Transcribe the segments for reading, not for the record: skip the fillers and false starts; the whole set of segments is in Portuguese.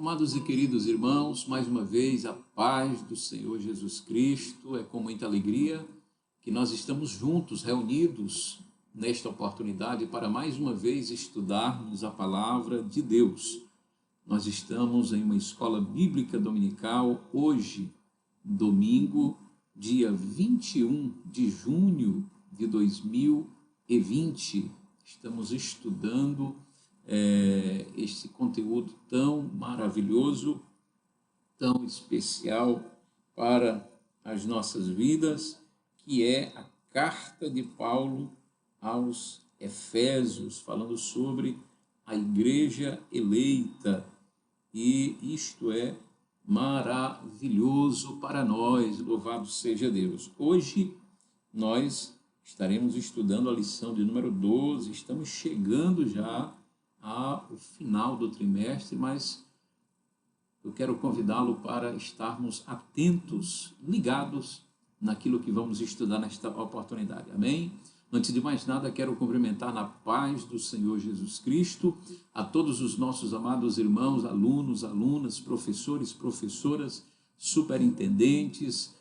Amados e queridos irmãos, mais uma vez a paz do Senhor Jesus Cristo. É com muita alegria que nós estamos juntos, reunidos nesta oportunidade para mais uma vez estudarmos a palavra de Deus. Nós estamos em uma escola bíblica dominical hoje, domingo, dia 21 de junho de 2020. Estamos estudando este conteúdo tão maravilhoso, tão especial para as nossas vidas, que é a carta de Paulo aos Efésios, falando sobre a igreja eleita. E isto é maravilhoso para nós, louvado seja Deus. Hoje nós estaremos estudando a lição de número 12, estamos chegando já ao final do trimestre, mas eu quero convidá-lo para estarmos atentos, ligados naquilo que vamos estudar nesta oportunidade. Amém? Antes de mais nada, quero cumprimentar na paz do Senhor Jesus Cristo a todos os nossos amados irmãos, alunos, alunas, professores, professoras, superintendentes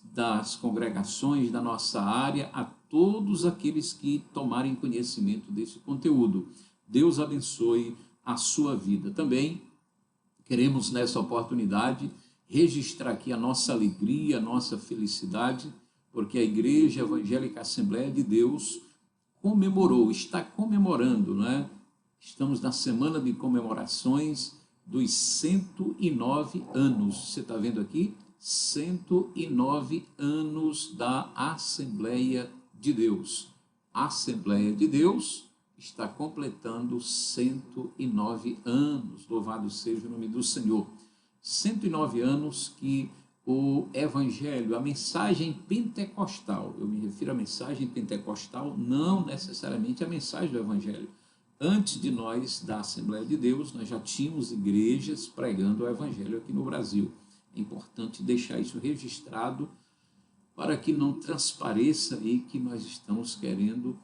das congregações da nossa área, a todos aqueles que tomarem conhecimento desse conteúdo. Deus abençoe a sua vida. Também queremos, nessa oportunidade, registrar aqui a nossa alegria, a nossa felicidade, porque a Igreja Evangélica Assembleia de Deus está comemorando, né? Estamos na semana de comemorações dos 109 anos. Você está vendo aqui? 109 anos da Assembleia de Deus. A Assembleia de Deus está completando 109 anos, louvado seja o nome do Senhor. 109 anos que o Evangelho, a mensagem pentecostal, eu me refiro à mensagem pentecostal, não necessariamente a mensagem do Evangelho. Antes de nós, da Assembleia de Deus, nós já tínhamos igrejas pregando o Evangelho aqui no Brasil. É importante deixar isso registrado para que não transpareça aí que nós estamos querendo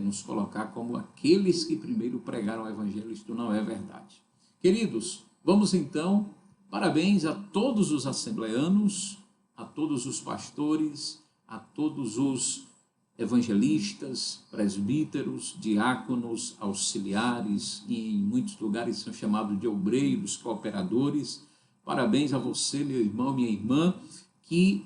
nos colocar como aqueles que primeiro pregaram o Evangelho. Isto não é verdade. Queridos, vamos então, parabéns a todos os assembleanos, a todos os pastores, a todos os evangelistas, presbíteros, diáconos, auxiliares, e em muitos lugares são chamados de obreiros, cooperadores. Parabéns a você, meu irmão, minha irmã, que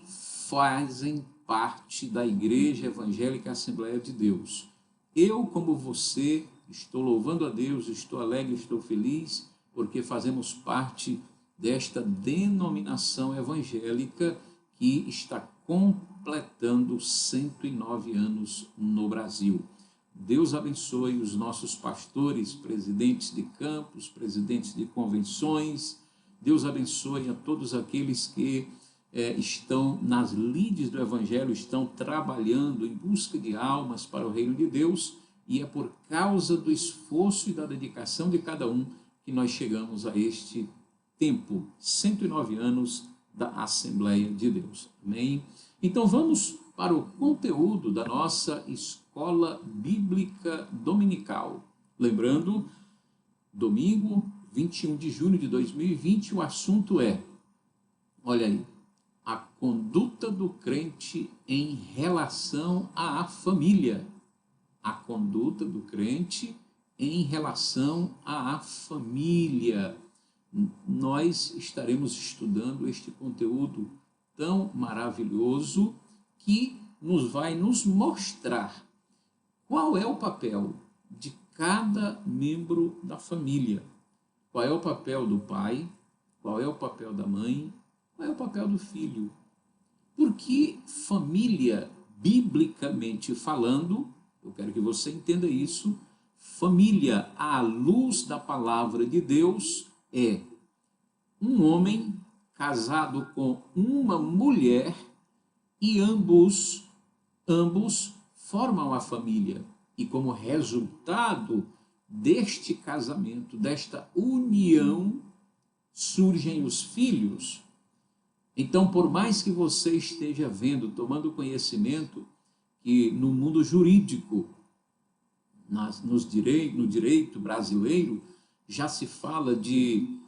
fazem parte da Igreja Evangélica Assembleia de Deus. Eu, como você, estou louvando a Deus, estou alegre, estou feliz, porque fazemos parte desta denominação evangélica que está completando 109 anos no Brasil. Deus abençoe os nossos pastores, presidentes de campos, presidentes de convenções. Deus abençoe a todos aqueles que estão nas lides do Evangelho, estão trabalhando em busca de almas para o reino de Deus, e é por causa do esforço e da dedicação de cada um que nós chegamos a este tempo, 109 anos da Assembleia de Deus. Amém? Então vamos para o conteúdo da nossa escola bíblica dominical. Lembrando, domingo, 21 de junho de 2020, o assunto é, olha aí, a conduta do crente em relação à família. A conduta do crente em relação à família. Nós estaremos estudando este conteúdo tão maravilhoso que vai nos mostrar qual é o papel de cada membro da família. Qual é o papel do pai, qual é o papel da mãe, qual é o papel do filho. Porque família, biblicamente falando, eu quero que você entenda isso, família à luz da palavra de Deus é um homem casado com uma mulher e ambos formam a família. E como resultado deste casamento, desta união, surgem os filhos. Então, por mais que você esteja vendo, tomando conhecimento, que no mundo jurídico, no direito brasileiro, já se fala de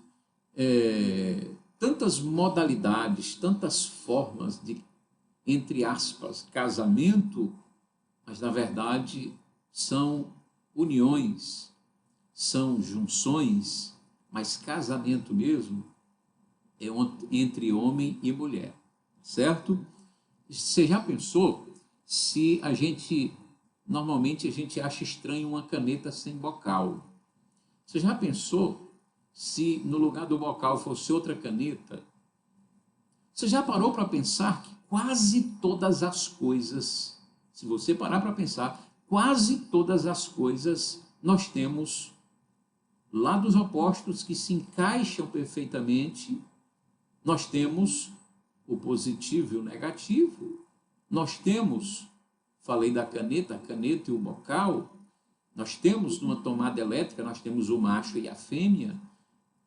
tantas modalidades, tantas formas de, entre aspas, casamento, mas na verdade são uniões, são junções, mas casamento mesmo é entre homem e mulher, certo? Você já pensou se normalmente a gente acha estranho uma caneta sem bocal? Você já pensou se no lugar do bocal fosse outra caneta? Você já parou para pensar que quase todas as coisas, se você parar para pensar, quase todas as coisas nós temos lados opostos que se encaixam perfeitamente. Nós temos o positivo e o negativo. Nós temos, falei da caneta, a caneta e o bocal. Nós temos numa tomada elétrica, nós temos o macho e a fêmea.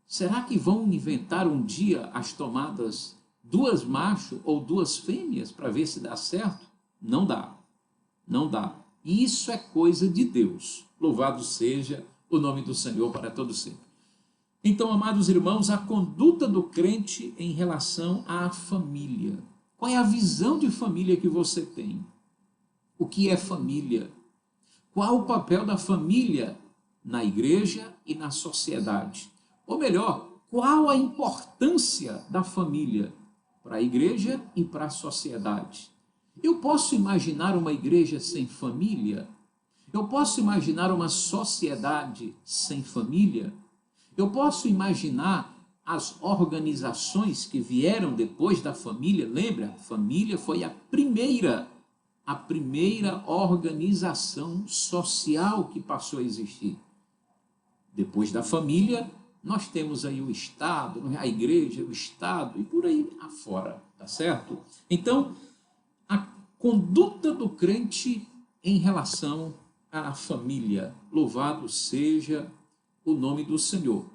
Será que vão inventar um dia as tomadas duas machos ou duas fêmeas para ver se dá certo? Não dá. Não dá. Isso é coisa de Deus. Louvado seja o nome do Senhor para todo sempre. Então, amados irmãos, a conduta do crente em relação à família. Qual é a visão de família que você tem? O que é família? Qual o papel da família na igreja e na sociedade? Ou melhor, qual a importância da família para a igreja e para a sociedade? Eu posso imaginar uma igreja sem família? Eu posso imaginar uma sociedade sem família? Eu posso imaginar as organizações que vieram depois da família? Lembra? A família foi a primeira organização social que passou a existir. Depois da família, nós temos aí o Estado, a igreja, o Estado e por aí afora, tá certo? Então, a conduta do crente em relação à família. Louvado seja o nome do Senhor.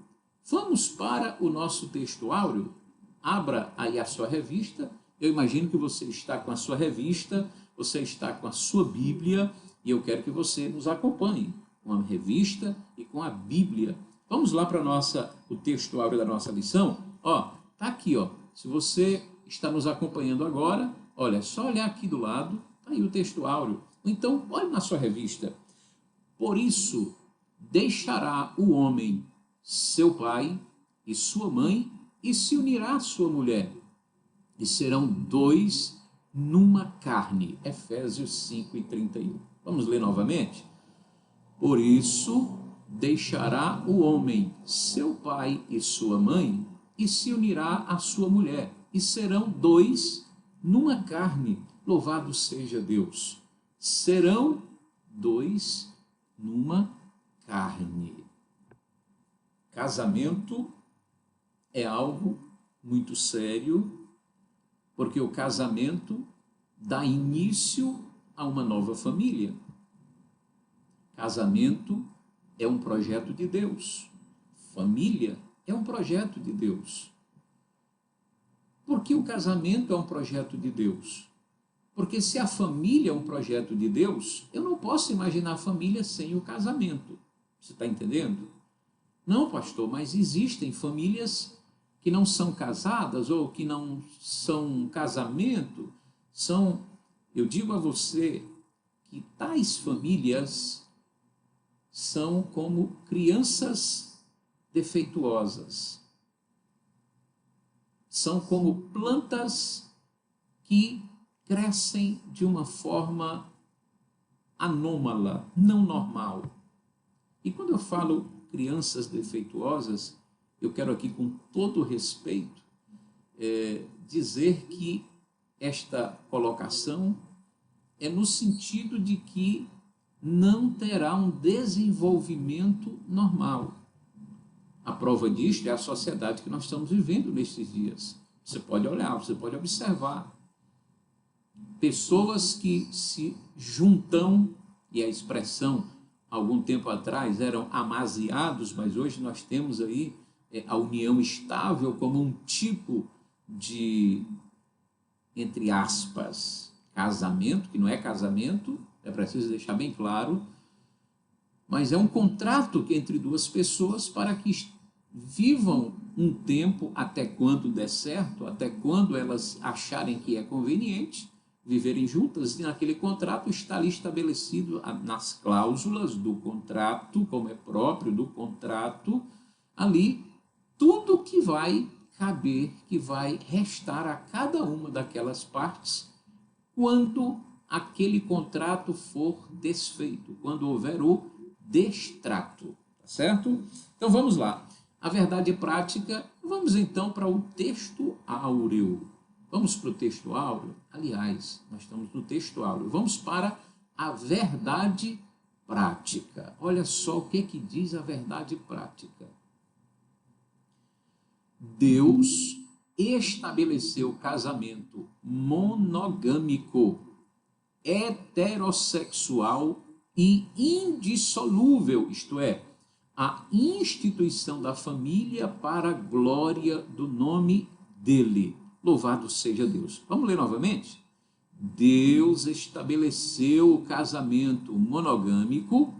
Vamos para o nosso texto áureo. Abra aí a sua revista. Eu imagino que você está com a sua revista, você está com a sua Bíblia, e eu quero que você nos acompanhe com a revista e com a Bíblia. Vamos lá para o texto áureo da nossa lição. Tá aqui, Se você está nos acompanhando agora, olha, é só olhar aqui do lado, tá aí o texto áureo. Então, olhe na sua revista. Por isso, deixará o homem seu pai e sua mãe e se unirá à sua mulher, e serão dois numa carne. Efésios 5:31. Vamos ler novamente? Por isso, deixará o homem seu pai e sua mãe e se unirá à sua mulher, e serão dois numa carne. Louvado seja Deus. Serão dois numa carne. Casamento é algo muito sério, porque o casamento dá início a uma nova família. Casamento é um projeto de Deus. Família é um projeto de Deus. Por que o casamento é um projeto de Deus? Porque se a família é um projeto de Deus, eu não posso imaginar a família sem o casamento. Você está entendendo? Não, pastor, mas existem famílias que não são casadas ou que não são um casamento. Eu digo a você que tais famílias são como crianças defeituosas. São como plantas que crescem de uma forma anômala, não normal. E quando eu falo crianças defeituosas, eu quero aqui, com todo respeito, dizer que esta colocação é no sentido de que não terá um desenvolvimento normal. A prova disto é a sociedade que nós estamos vivendo nestes dias. Você pode olhar, você pode observar. Pessoas que se juntam, e a expressão, algum tempo atrás, eram amaziados, mas hoje nós temos aí a união estável como um tipo de, entre aspas, casamento, que não é casamento, é preciso deixar bem claro. mas é um contrato entre duas pessoas para que vivam um tempo até quando der certo, até quando elas acharem que é conveniente viverem juntas, e naquele contrato está ali estabelecido nas cláusulas do contrato, como é próprio do contrato, ali tudo que vai caber, que vai restar a cada uma daquelas partes quando aquele contrato for desfeito, quando houver o destrato, tá certo? Então vamos lá. A verdade prática, vamos então para o texto áureo. Vamos para o texto áureo? Aliás, nós estamos no texto áureo. Vamos para a verdade prática. Olha só o que diz a verdade prática. Deus estabeleceu o casamento monogâmico, heterossexual e indissolúvel, isto é, a instituição da família para a glória do nome dele. Louvado seja Deus. Vamos ler novamente? Deus estabeleceu o casamento monogâmico,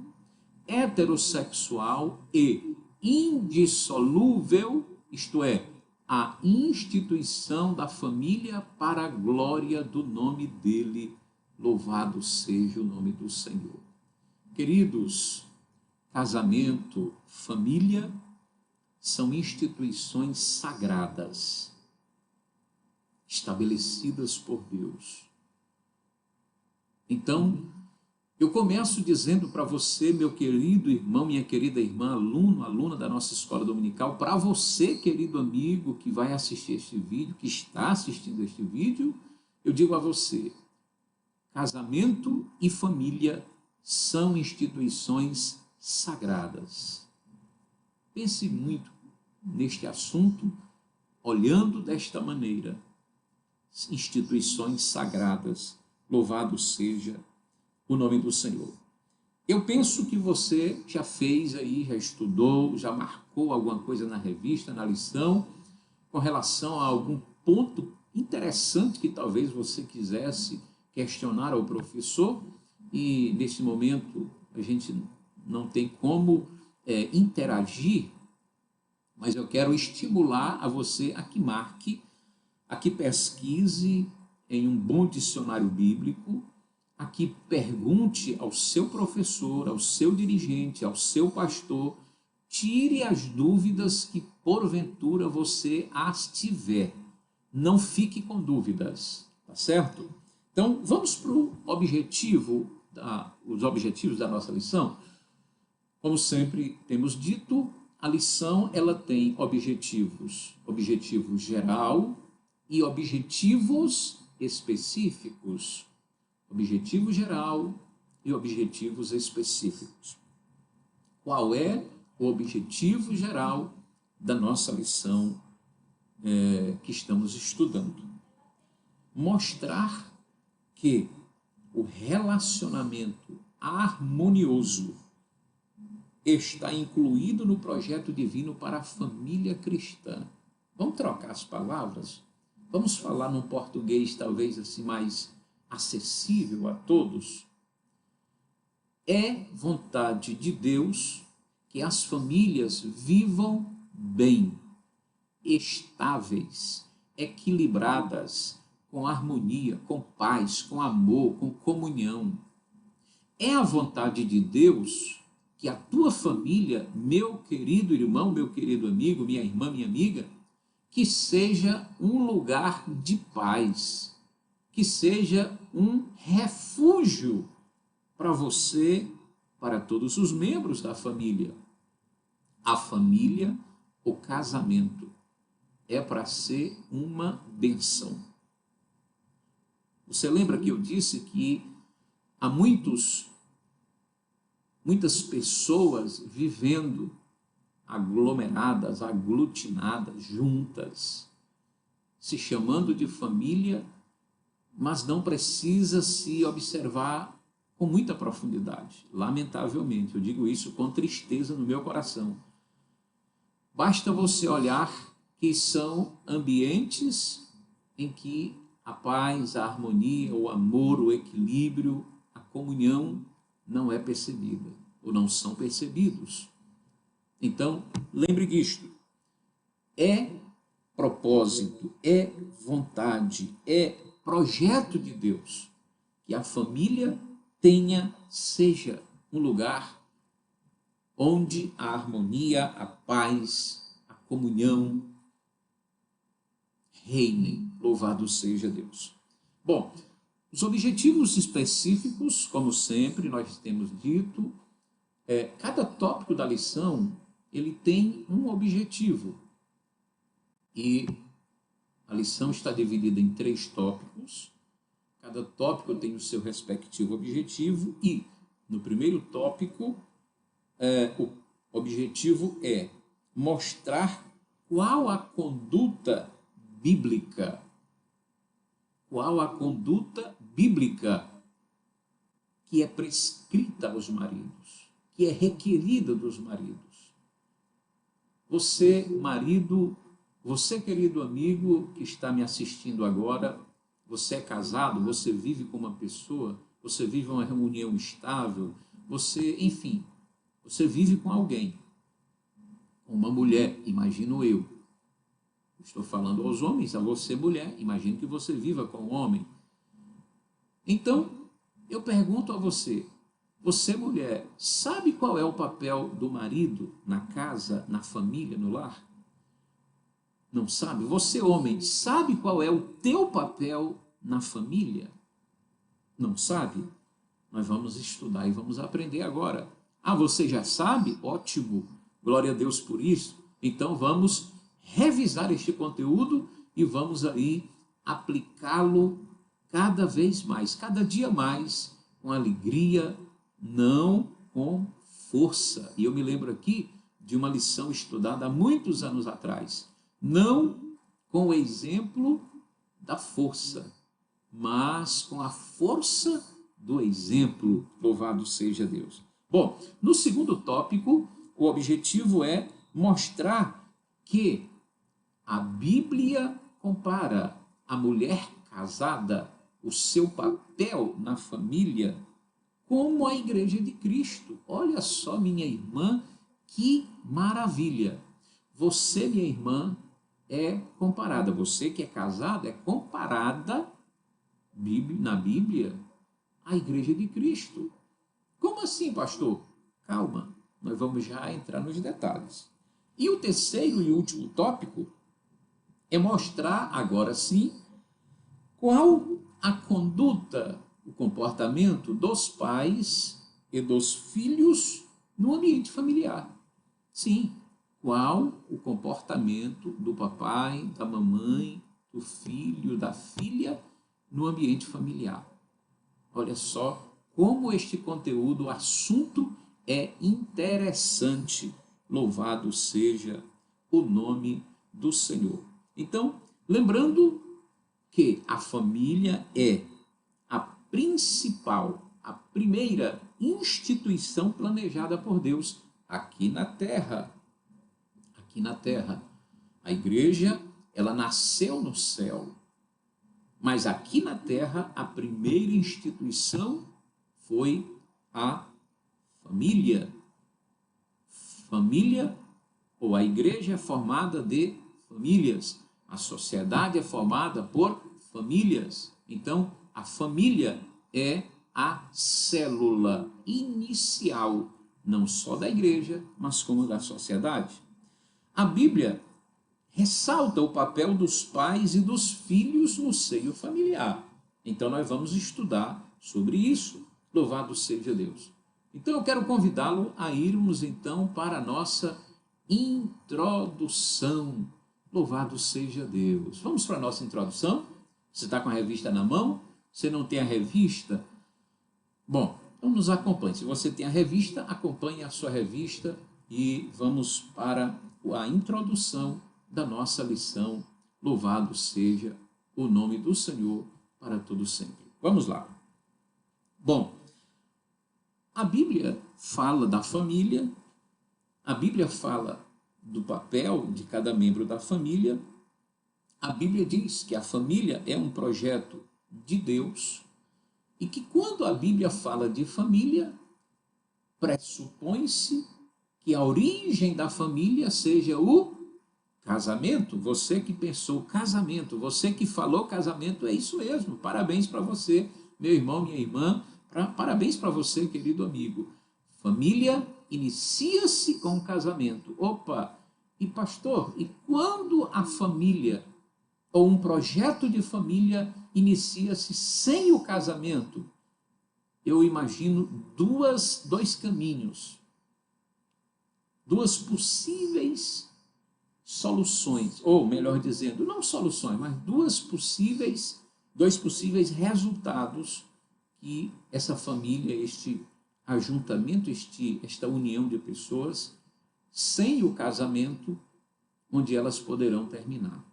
heterossexual e indissolúvel, isto é, a instituição da família para a glória do nome dele. Louvado seja o nome do Senhor. Queridos, casamento, família são instituições sagradas, estabelecidas por Deus. Então, eu começo dizendo para você, meu querido irmão, minha querida irmã, aluno, aluna da nossa escola dominical, para você, querido amigo, que vai assistir este vídeo, que está assistindo este vídeo, eu digo a você, casamento e família são instituições sagradas. Pense muito neste assunto, olhando desta maneira. Instituições sagradas, louvado seja o nome do Senhor. Eu penso que você já fez aí, já estudou, já marcou alguma coisa na revista, na lição, com relação a algum ponto interessante que talvez você quisesse questionar ao professor, e nesse momento a gente não tem como interagir, mas eu quero estimular a você a que marque, a que pesquise em um bom dicionário bíblico, a que pergunte ao seu professor, ao seu dirigente, ao seu pastor, tire as dúvidas que porventura você as tiver. Não fique com dúvidas, tá certo? Então, vamos para o objetivo, os objetivos da nossa lição. Como sempre temos dito, a lição ela tem objetivos, objetivo geral e objetivos específicos. Objetivo geral e objetivos específicos. Qual é o objetivo geral da nossa lição que estamos estudando? Mostrar que o relacionamento harmonioso está incluído no projeto divino para a família cristã. Vamos trocar as palavras? Vamos falar num português talvez assim mais acessível a todos? É vontade de Deus que as famílias vivam bem, estáveis, equilibradas, com harmonia, com paz, com amor, com comunhão. É a vontade de Deus que a tua família, meu querido irmão, meu querido amigo, minha irmã, minha amiga, que seja um lugar de paz, que seja um refúgio para você, para todos os membros da família. A família, o casamento, é para ser uma bênção. Você lembra que eu disse que há muitas pessoas vivendo aglomeradas, aglutinadas, juntas, se chamando de família, mas não precisa se observar com muita profundidade. Lamentavelmente, eu digo isso com tristeza no meu coração. Basta você olhar que são ambientes em que a paz, a harmonia, o amor, o equilíbrio, a comunhão não é percebida. ou não são percebidos. Então, lembre disto. É propósito, é vontade, é projeto de Deus que a família seja um lugar onde a harmonia, a paz, a comunhão reinem. Louvado seja Deus. Bom, os objetivos específicos, como sempre nós temos dito, cada tópico da lição ele tem um objetivo. E a lição está dividida em 3 tópicos. Cada tópico tem o seu respectivo objetivo e, no primeiro tópico, o objetivo é mostrar qual a conduta bíblica, que é prescrita aos maridos, que é requerida dos maridos. Você, marido, você, querido amigo que está me assistindo agora, você é casado, você vive com uma pessoa, você vive uma união estável, enfim, você vive com alguém, com uma mulher, imagino eu. Estou falando aos homens, a você, mulher, imagino que você viva com um homem. Então, eu pergunto a você, mulher, sabe qual é o papel do marido na casa, na família, no lar? Não sabe? Você, homem, sabe qual é o teu papel na família? Não sabe? Nós vamos estudar e vamos aprender agora. Ah, você já sabe? Ótimo! Glória a Deus por isso. Então vamos revisar este conteúdo e vamos aí aplicá-lo cada vez mais, cada dia mais, com alegria, não com força. E eu me lembro aqui de uma lição estudada há muitos anos atrás. Não com o exemplo da força, mas com a força do exemplo. Louvado seja Deus. Bom, no segundo tópico, o objetivo é mostrar que a Bíblia compara a mulher casada, o seu papel na família, como a Igreja de Cristo. Olha só, minha irmã, que maravilha! Você, minha irmã, é comparada, você que é casada, é comparada na Bíblia à Igreja de Cristo. Como assim, pastor? Calma, nós vamos já entrar nos detalhes. E o terceiro e último tópico é mostrar, agora sim, qual a conduta, o comportamento dos pais e dos filhos no ambiente familiar. Sim, qual o comportamento do papai, da mamãe, do filho, da filha no ambiente familiar. Olha só como este conteúdo, o assunto é interessante. Louvado seja o nome do Senhor. Então, lembrando que a família é a principal, a primeira instituição planejada por Deus aqui na terra. Aqui na terra. A igreja, ela nasceu no céu, mas aqui na terra a primeira instituição foi a família. Família, ou a igreja é formada de famílias, a sociedade é formada por famílias. Então, a família é a célula inicial, não só da igreja, mas como da sociedade. A Bíblia ressalta o papel dos pais e dos filhos no seio familiar. Então, nós vamos estudar sobre isso. Louvado seja Deus. Então, eu quero convidá-lo a irmos, então, para a nossa introdução. Louvado seja Deus. Vamos para a nossa introdução? Você está com a revista na mão? Você não tem a revista? Bom, então nos acompanhe. Se você tem a revista, acompanhe a sua revista e vamos para a introdução da nossa lição. Louvado seja o nome do Senhor para todo sempre. Vamos lá. Bom, a Bíblia fala da família, a Bíblia fala do papel de cada membro da família. A Bíblia diz que a família é um projeto de Deus e que quando a Bíblia fala de família, pressupõe-se que a origem da família seja o casamento. Você que pensou casamento, você que falou casamento, é isso mesmo. Parabéns para você, meu irmão, minha irmã. Parabéns para você, querido amigo. Família inicia-se com o casamento. Opa! E pastor, e quando a família ou um projeto de família inicia-se sem o casamento? Eu imagino dois caminhos, duas possíveis soluções, ou melhor dizendo, não soluções, mas dois possíveis resultados que essa família, este ajuntamento, esta união de pessoas, sem o casamento, onde elas poderão terminar.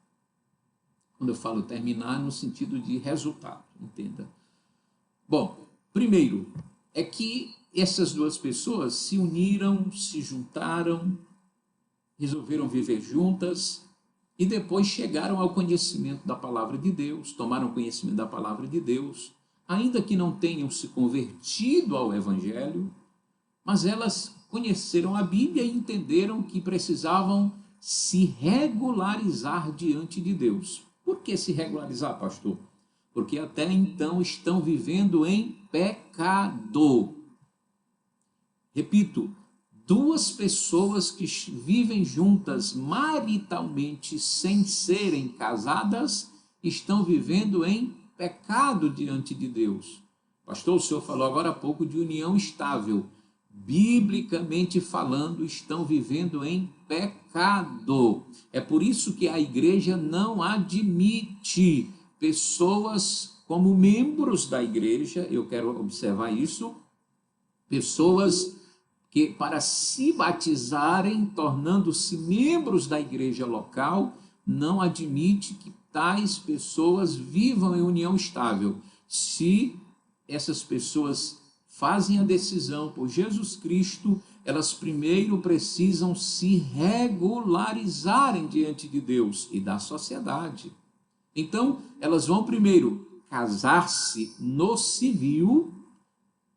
Quando eu falo terminar, no sentido de resultado, entenda. Bom, primeiro, é que essas duas pessoas se uniram, se juntaram, resolveram viver juntas e depois chegaram ao conhecimento da palavra de Deus, tomaram conhecimento da palavra de Deus, ainda que não tenham se convertido ao Evangelho, mas elas conheceram a Bíblia e entenderam que precisavam se regularizar diante de Deus. Por que se regularizar, pastor? Porque até então estão vivendo em pecado. Repito, duas pessoas que vivem juntas maritalmente sem serem casadas estão vivendo em pecado diante de Deus. Pastor, o senhor falou agora há pouco de união estável. Biblicamente falando, estão vivendo em pecado. É por isso que a igreja não admite pessoas como membros da igreja, eu quero observar isso, pessoas que para se batizarem, tornando-se membros da igreja local, não admite que tais pessoas vivam em união estável. Se essas pessoas fazem a decisão por Jesus Cristo, elas primeiro precisam se regularizarem diante de Deus e da sociedade. Então, elas vão primeiro casar-se no civil,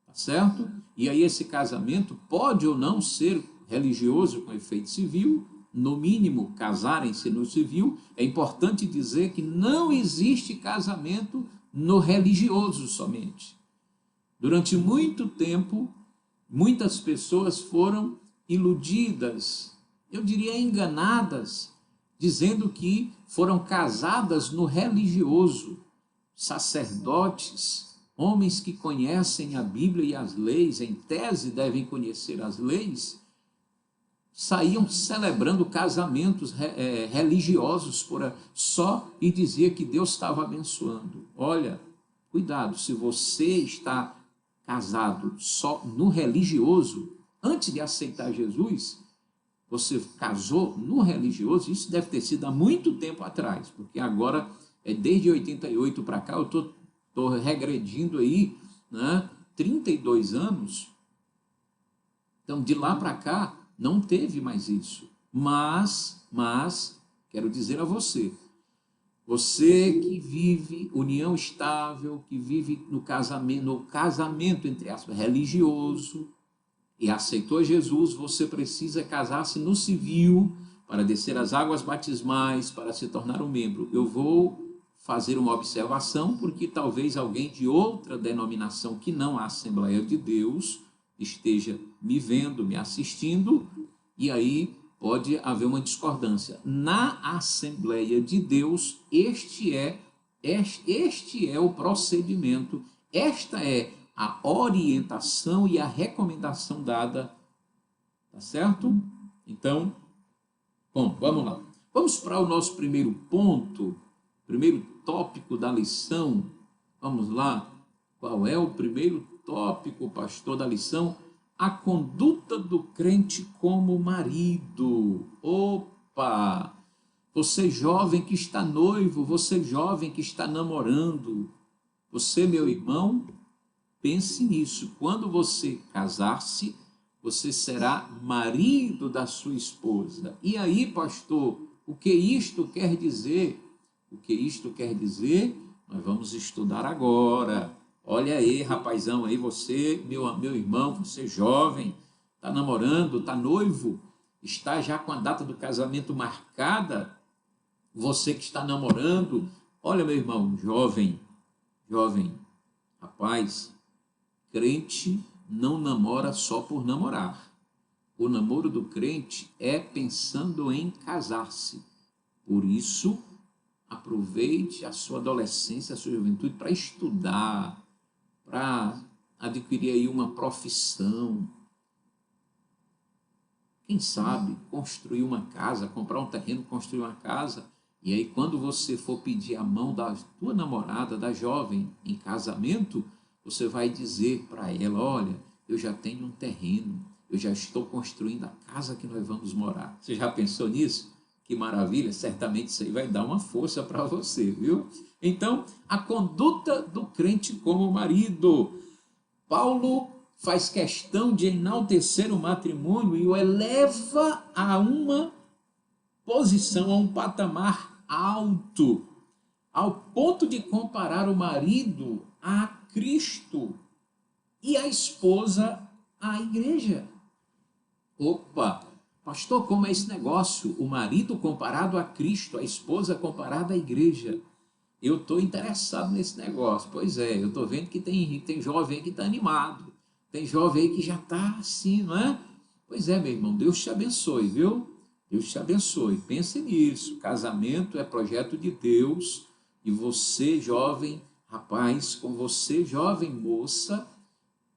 tá certo? E aí esse casamento pode ou não ser religioso com efeito civil, no mínimo casarem-se no civil. É importante dizer que não existe casamento no religioso somente. Durante muito tempo, muitas pessoas foram iludidas, eu diria enganadas, dizendo que foram casadas no religioso. Sacerdotes, homens que conhecem a Bíblia e as leis, em tese devem conhecer as leis, saíam celebrando casamentos religiosos só e dizia que Deus estava abençoando. Olha, cuidado, se você está casado só no religioso, antes de aceitar Jesus, você casou no religioso, isso deve ter sido há muito tempo atrás, porque agora, desde 88 para cá, eu estou regredindo aí, né, 32 anos, então de lá para cá não teve mais isso, mas, quero dizer a você, você que vive união estável, que vive no casamento entre aspas, religioso, e aceitou Jesus, você precisa casar-se no civil para descer as águas batismais, para se tornar um membro. Eu vou fazer uma observação, porque talvez alguém de outra denominação que não a Assembleia de Deus esteja me vendo, me assistindo, e aí pode haver uma discordância. Na Assembleia de Deus, este é o procedimento, esta é a orientação e a recomendação dada, tá certo? Então, bom, vamos lá. Vamos para o nosso primeiro ponto, primeiro tópico da lição. Vamos lá. Qual é o primeiro tópico, pastor, da lição? A conduta do crente como marido. Opa! Você jovem que está noivo, você jovem que está namorando, você, meu irmão, pense nisso. Quando você casar-se, você será marido da sua esposa. E aí, pastor, o que isto quer dizer? O que isto quer dizer? Nós vamos estudar agora. Olha aí, rapazão, aí você, meu irmão, você jovem, está namorando, está noivo, está já com a data do casamento marcada, você que está namorando, olha, meu irmão, jovem, rapaz, crente não namora só por namorar. O namoro do crente é pensando em casar-se. Por isso, aproveite a sua adolescência, a sua juventude para estudar, para adquirir aí uma profissão. Quem sabe construir uma casa, comprar um terreno, construir uma casa. E aí, quando você for pedir a mão da tua namorada, da jovem, em casamento, você vai dizer para ela, olha, eu já tenho um terreno, eu já estou construindo a casa que nós vamos morar. Você já pensou nisso? Que maravilha, certamente isso aí vai dar uma força para você, viu? Então, a conduta do crente como marido. Paulo faz questão de enaltecer o matrimônio e o eleva a uma posição, a um patamar alto, ao ponto de comparar o marido a Cristo e a esposa à igreja. Opa, pastor, como é esse negócio? O marido comparado a Cristo, a esposa comparada à igreja. Eu estou interessado nesse negócio. Pois é, eu estou vendo que tem jovem aí que está animado. Tem jovem aí que já está assim, não é? Pois é, meu irmão, Deus te abençoe, viu? Deus te abençoe. Pense nisso. Casamento é projeto de Deus. E você, jovem rapaz, com você, jovem moça,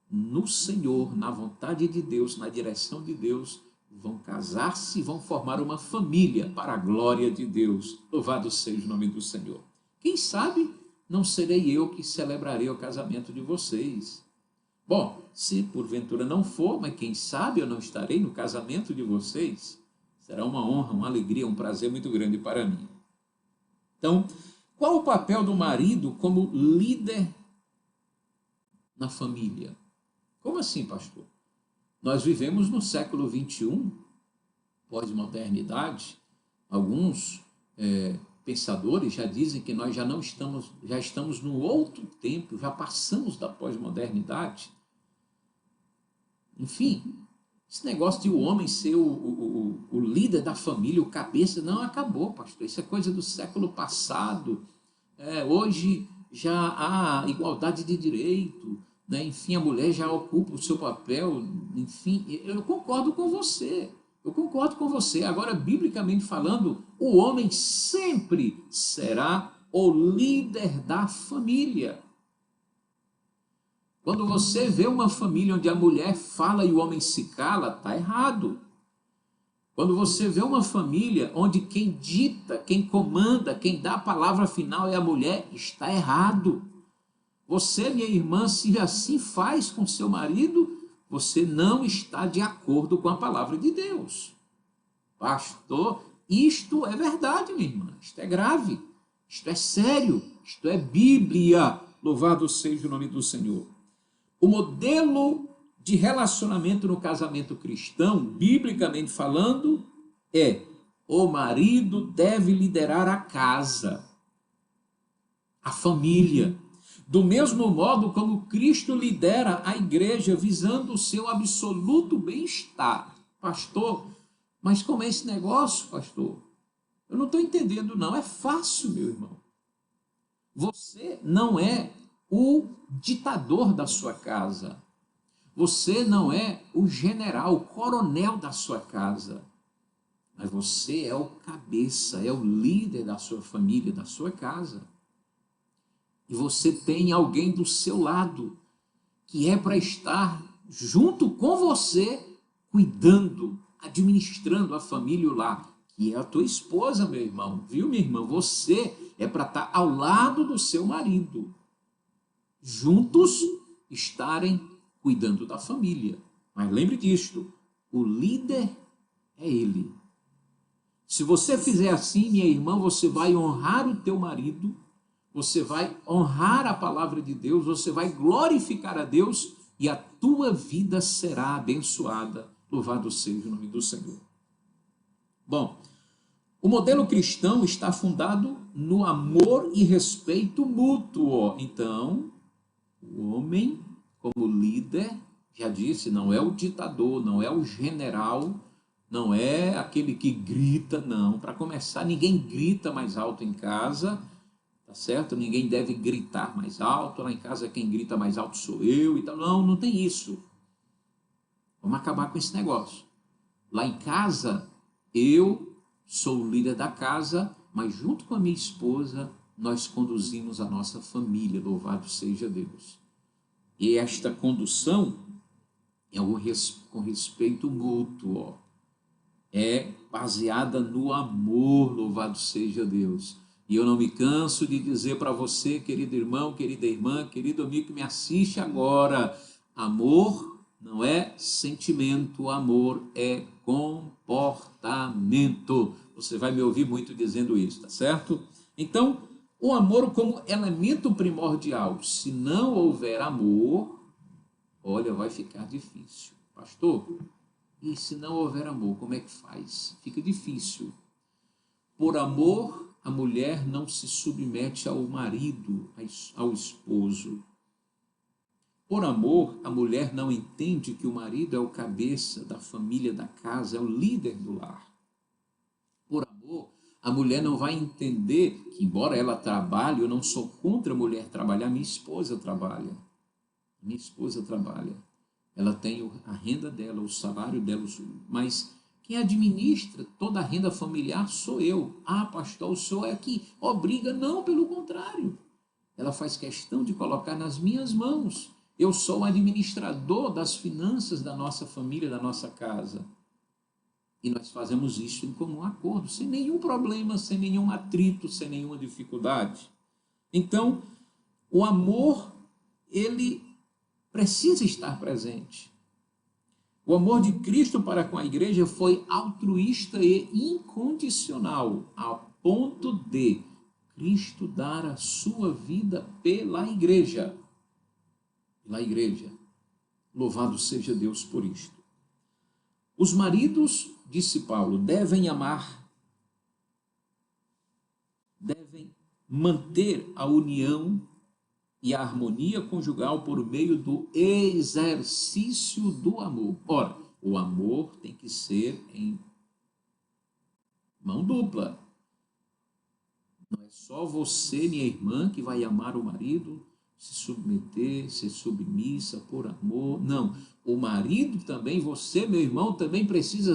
no Senhor, na vontade de Deus, na direção de Deus, vão casar-se e vão formar uma família para a glória de Deus. Louvado seja o nome do Senhor. Quem sabe não serei eu que celebrarei o casamento de vocês. Bom, se porventura não for, mas quem sabe eu não estarei no casamento de vocês. Será uma honra, uma alegria, um prazer muito grande para mim. Então, qual o papel do marido como líder na família? Como assim, pastor? Nós vivemos no século XXI, pós-modernidade. Alguns pensadores já dizem que nós já estamos num outro tempo, já passamos da pós-modernidade. Enfim, esse negócio de o homem ser o líder da família, o cabeça, não acabou, pastor. Isso é coisa do século passado. Hoje já há igualdade de direito, né? Enfim, a mulher já ocupa o seu papel. Enfim, eu concordo com você. Agora, biblicamente falando, o homem sempre será o líder da família. Quando você vê uma família onde a mulher fala e o homem se cala, está errado. Quando você vê uma família onde quem dita, quem comanda, quem dá a palavra final é a mulher, está errado. Você, minha irmã, se assim faz com seu marido, você não está de acordo com a palavra de Deus. Pastor, isto é verdade, minha irmã. Isto é grave, isto é sério, isto é Bíblia. Louvado seja o nome do Senhor. O modelo de relacionamento no casamento cristão, biblicamente falando, é: o marido deve liderar a casa, a família, do mesmo modo como Cristo lidera a igreja, visando o seu absoluto bem-estar. Pastor, mas como é esse negócio, pastor? Eu não estou entendendo, não. É fácil, meu irmão. Você não é o ditador da sua casa. Você não é o general, o coronel da sua casa. Mas você é o cabeça, é o líder da sua família, da sua casa. E você tem alguém do seu lado que é para estar junto com você, cuidando, administrando a família lá, que é a tua esposa, meu irmão. Viu, minha irmã? Você é para estar ao lado do seu marido. Juntos estarem cuidando da família. Mas lembre disto, o líder é ele. Se você fizer assim, minha irmã, você vai honrar o teu marido, você vai honrar a palavra de Deus, você vai glorificar a Deus e a tua vida será abençoada. Louvado seja o nome do Senhor. Bom, o modelo cristão está fundado no amor e respeito mútuo. Então, o homem, como líder, Já disse, não é o ditador, não é o general, não é aquele que grita, não. Para começar, ninguém grita mais alto em casa, tá certo? Ninguém deve gritar mais alto. Lá em casa, quem grita mais alto sou eu e tal. Não, não tem isso. Vamos acabar com esse negócio. Lá em casa, eu sou o líder da casa, mas junto com a minha esposa, nós conduzimos a nossa família, louvado seja Deus. E esta condução é com respeito mútuo, ó. É baseada no amor, louvado seja Deus. E eu não me canso de dizer para você, querido irmão, querida irmã, querido amigo que me assiste agora, amor não é sentimento, amor é comportamento. Você vai me ouvir muito dizendo isso, tá certo? Então, o amor como elemento primordial. Se não houver amor, olha, vai ficar difícil. Pastor, e se não houver amor, como é que faz? Fica difícil. Por amor, a mulher não se submete ao marido, ao esposo. Por amor, a mulher não entende que o marido é o cabeça da família, da casa, é o líder do lar. Por amor, a mulher não vai entender que, embora ela trabalhe, eu não sou contra a mulher trabalhar, minha esposa trabalha. Minha esposa trabalha. Ela tem a renda dela, o salário dela, mas quem administra toda a renda familiar sou eu. Ah, pastor, o senhor é que obriga? Não, pelo contrário. Ela faz questão de colocar nas minhas mãos. Eu sou o administrador das finanças da nossa família, da nossa casa. E nós fazemos isso em comum acordo, sem nenhum problema, sem nenhum atrito, sem nenhuma dificuldade. Então, o amor, ele precisa estar presente. O amor de Cristo para com a igreja foi altruísta e incondicional, ao ponto de Cristo dar a sua vida pela igreja. Pela igreja. Louvado seja Deus por isto. Os maridos, disse Paulo, devem amar, devem manter a união e a harmonia conjugal por meio do exercício do amor. Ora, o amor tem que ser em mão dupla. Não é só você, minha irmã, que vai amar o marido, se submeter, ser submissa por amor. Não, o marido também, você, meu irmão, também precisa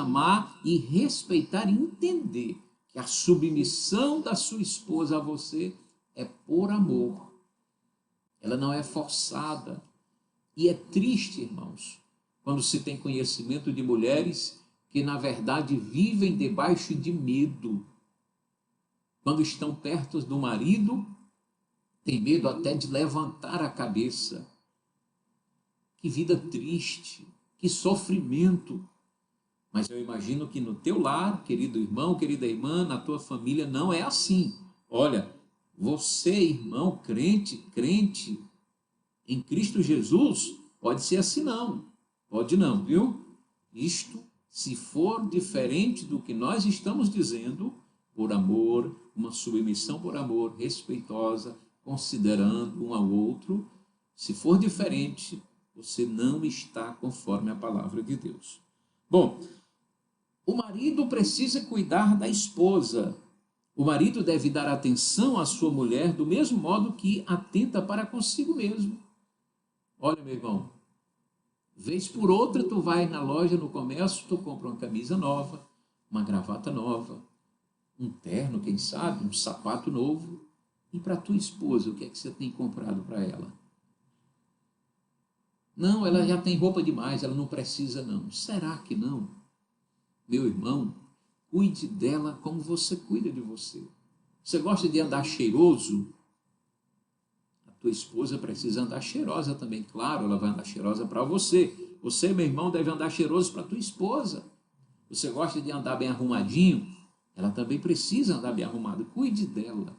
amar e respeitar e entender que a submissão da sua esposa a você é por amor. Ela não é forçada. E é triste, irmãos, quando se tem conhecimento de mulheres que, na verdade, vivem debaixo de medo. Quando estão perto do marido, tem medo até de levantar a cabeça. Que vida triste, que sofrimento. Mas eu imagino que no teu lar, querido irmão, querida irmã, na tua família, não é assim. Olha, você, irmão, crente em Cristo Jesus, pode ser assim não. Pode não, viu? Isto, se for diferente do que nós estamos dizendo, por amor, uma submissão por amor, respeitosa, considerando um ao outro, se for diferente, você não está conforme a palavra de Deus. Bom, o marido precisa cuidar da esposa. O marido deve dar atenção à sua mulher do mesmo modo que atenta para consigo mesmo. Olha, meu irmão, vez por outra tu vai na loja, no comércio, tu compra uma camisa nova, uma gravata nova, um terno, quem sabe, um sapato novo. E para tua esposa, o que é que você tem comprado para ela? Não, ela já tem roupa demais, ela não precisa não. Será que não? Meu irmão, cuide dela como você cuida de você. Você gosta de andar cheiroso? A tua esposa precisa andar cheirosa também. Claro, ela vai andar cheirosa para você. Você, meu irmão, deve andar cheiroso para tua esposa. Você gosta de andar bem arrumadinho? Ela também precisa andar bem arrumada. Cuide dela.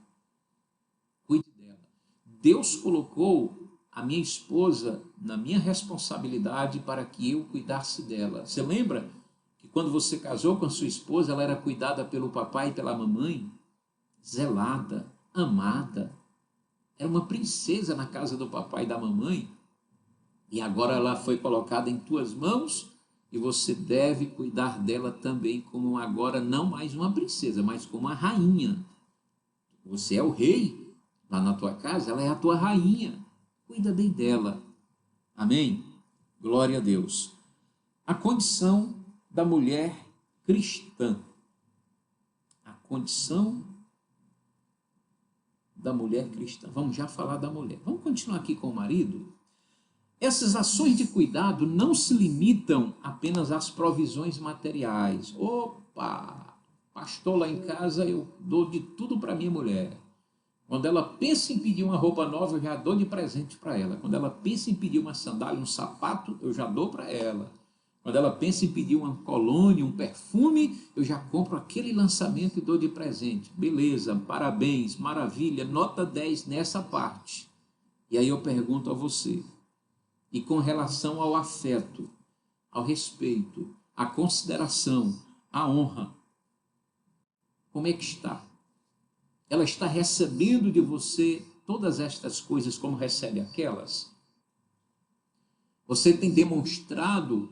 Cuide dela. Deus colocou a minha esposa na minha responsabilidade para que eu cuidasse dela. Você lembra que quando você casou com a sua esposa, ela era cuidada pelo papai e pela mamãe? Zelada, amada. Era uma princesa na casa do papai e da mamãe. e agora ela foi colocada em tuas mãos e você deve cuidar dela também como agora não mais uma princesa, mas como uma rainha. Você é o rei lá na tua casa, ela é a tua rainha. Cuida bem dela. Amém? Glória a Deus. A condição da mulher cristã. A condição da mulher cristã. Vamos já falar da mulher. Vamos continuar aqui com o marido? Essas ações de cuidado não se limitam apenas às provisões materiais. Opa! Pastor, lá em casa eu dou de tudo para minha mulher. Quando ela pensa em pedir uma roupa nova, eu já dou de presente para ela. Quando ela pensa em pedir uma sandália, um sapato, eu já dou para ela. Quando ela pensa em pedir uma colônia, um perfume, eu já compro aquele lançamento e dou de presente. Beleza, parabéns, maravilha, nota 10 nessa parte. E aí eu pergunto a você, e com relação ao afeto, ao respeito, à consideração, à honra, como é que está? Ela está recebendo de você todas estas coisas como recebe aquelas? Você tem demonstrado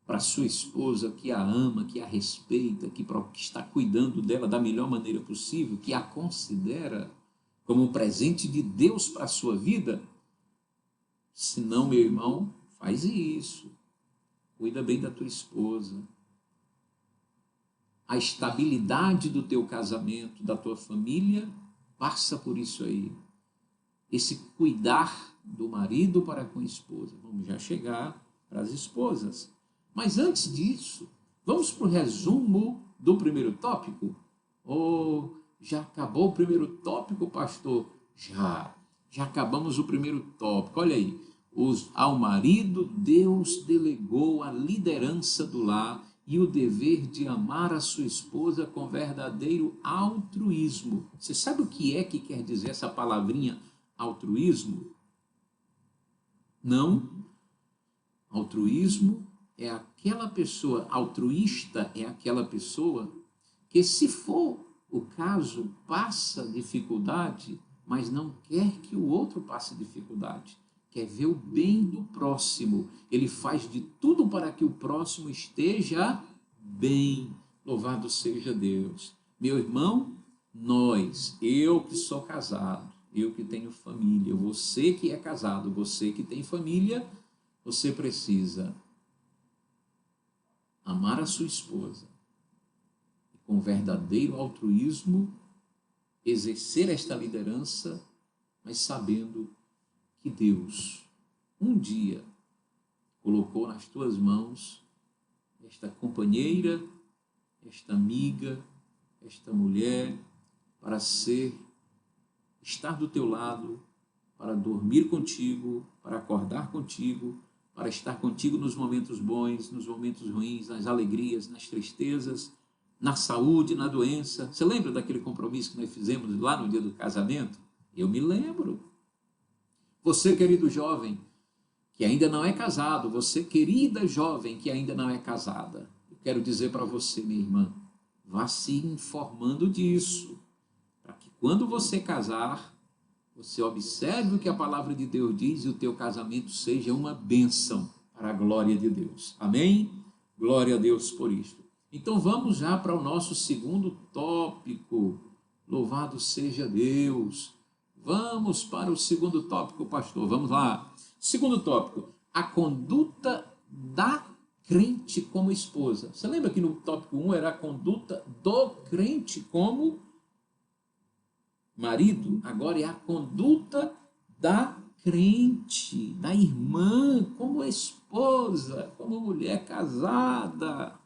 para sua esposa que a ama, que a respeita, que está cuidando dela da melhor maneira possível, que a considera como um presente de Deus para a sua vida? Se não, meu irmão, faz isso. Cuida bem da tua esposa. A estabilidade do teu casamento, da tua família, passa por isso aí. Esse cuidar do marido para com a esposa. Vamos já chegar para as esposas. Mas antes disso, vamos para o resumo do primeiro tópico? Oh, já acabou o primeiro tópico, pastor? Já acabamos o primeiro tópico. Olha aí, ao marido, Deus delegou a liderança do lar e o dever de amar a sua esposa com verdadeiro altruísmo. Você sabe o que quer dizer essa palavrinha altruísmo? Não. Altruísmo é aquela pessoa, altruísta é aquela pessoa que, se for o caso, passa dificuldade, mas não quer que o outro passe dificuldade. Quer ver o bem do próximo. Ele faz de tudo para que o próximo esteja bem. Louvado seja Deus. Meu irmão, eu que sou casado, eu que tenho família, você que é casado, você que tem família, você precisa amar a sua esposa e, com verdadeiro altruísmo, exercer esta liderança, mas sabendo que Deus um dia colocou nas tuas mãos esta companheira, esta amiga, esta mulher, para estar do teu lado, para dormir contigo, para acordar contigo, para estar contigo nos momentos bons, nos momentos ruins, nas alegrias, nas tristezas, na saúde, na doença. Você lembra daquele compromisso que nós fizemos lá no dia do casamento? Eu me lembro. Você, querido jovem, que ainda não é casado, você, querida jovem, que ainda não é casada, eu quero dizer para você, minha irmã, vá se informando disso, para que quando você casar, você observe o que a palavra de Deus diz e o teu casamento seja uma bênção para a glória de Deus. Amém? Glória a Deus por isto. Então vamos já para o nosso segundo tópico. Louvado seja Deus. Vamos para o segundo tópico, pastor. Vamos lá. Segundo tópico, a conduta da crente como esposa. Você lembra que no tópico 1 era a conduta do crente como marido? Agora é a conduta da crente, da irmã, como esposa, como mulher casada.